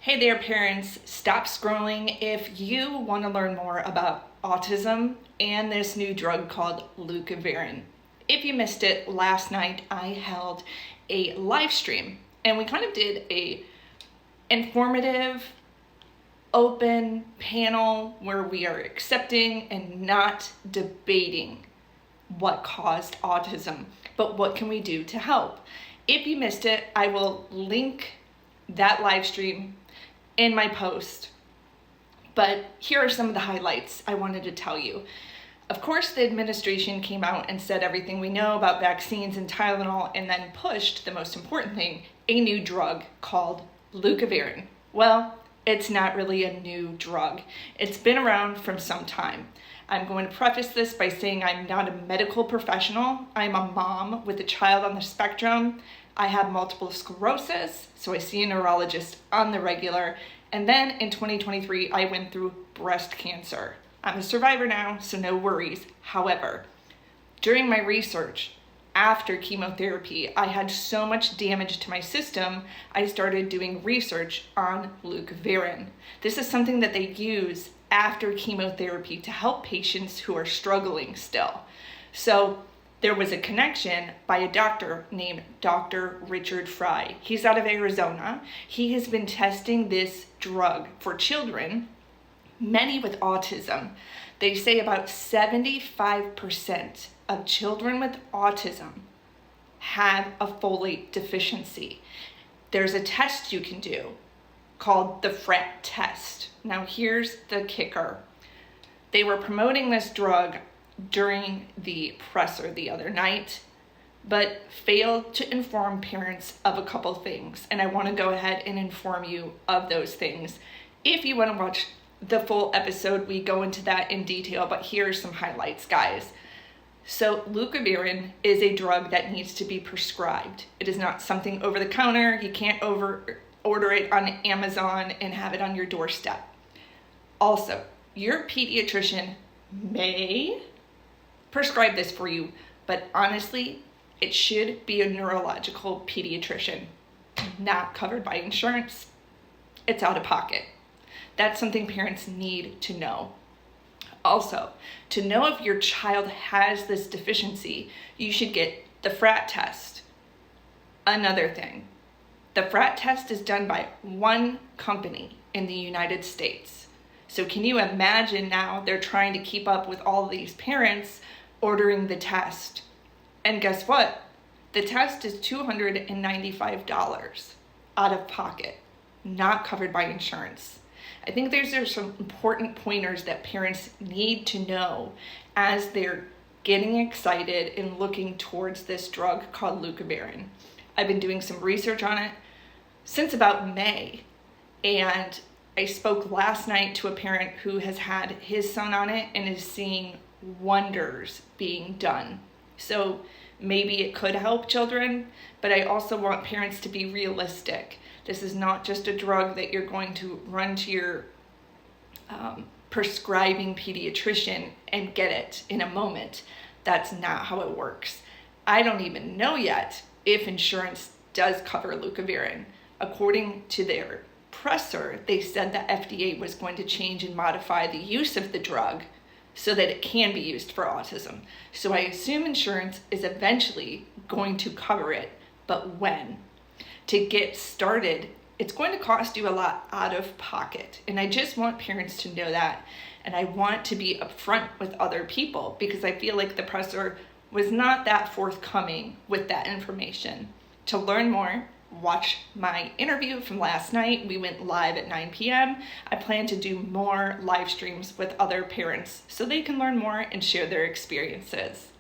Hey there, parents. Stop scrolling if you want to learn more about autism and this new drug called Leucovorin. If you missed it, last night I held a live stream and we kind of did a informative, open panel where we are accepting and not debating what caused autism, but what can we do to help. If you missed it, I will link that live stream in my post. But here are some of the highlights I wanted to tell you. Of course, the administration came out and said everything we know about vaccines and Tylenol, and then pushed the most important thing, a new drug called Leucovorin. Well, it's not really a new drug. It's been around for some time. I'm going to preface this by saying I'm not a medical professional. I'm a mom with a child on the spectrum. I have multiple sclerosis, so I see a neurologist on the regular. And then in 2023, I went through breast cancer. I'm a survivor now, so no worries. However, during my research, after chemotherapy, I had so much damage to my system, I started doing research on Leucovorin. This is something that they use after chemotherapy to help patients who are struggling still. So there was a connection by a doctor named Dr. Richard Fry. He's out of Arizona. He has been testing this drug for children, many with autism. They say about 75% of children with autism have a folate deficiency. There's a test you can do called the FRAT test. Now here's the kicker. They were promoting this drug during the presser the other night, but failed to inform parents of a couple things. And I want to go ahead and inform you of those things. If you want to watch the full episode, we go into that in detail, but here are some highlights, guys. So Leucovorin is a drug that needs to be prescribed. It is not something over the counter. You can't order it on Amazon and have it on your doorstep. Also, your pediatrician may prescribe this for you, but honestly, it should be a neurological pediatrician, not covered by insurance. It's out of pocket. That's something parents need to know. Also, to know if your child has this deficiency, you should get the FRAT test. Another thing, the FRAT test is done by one company in the United States. So can you imagine now they're trying to keep up with all these parents ordering the test? And guess what? The test is $295 out of pocket, not covered by insurance. I think there's some important pointers that parents need to know as they're getting excited and looking towards this drug called Leucovorin. I've been doing some research on it since about May, and I spoke last night to a parent who has had his son on it and is seeing wonders being done. So maybe it could help children, but I also want parents to be realistic. This is not just a drug that you're going to run to your prescribing pediatrician and get it in a moment. That's not how it works. I don't even know yet if insurance does cover Leucovorin. According to their presser, they said that FDA was going to change and modify the use of the drug so that it can be used for autism. So I assume insurance is eventually going to cover it, but when? To get started, it's going to cost you a lot out of pocket. And I just want parents to know that. And I want to be upfront with other people because I feel like the presser was not that forthcoming with that information. To learn more, watch my interview from last night. We went live at 9 p.m. I plan to do more live streams with other parents so they can learn more and share their experiences.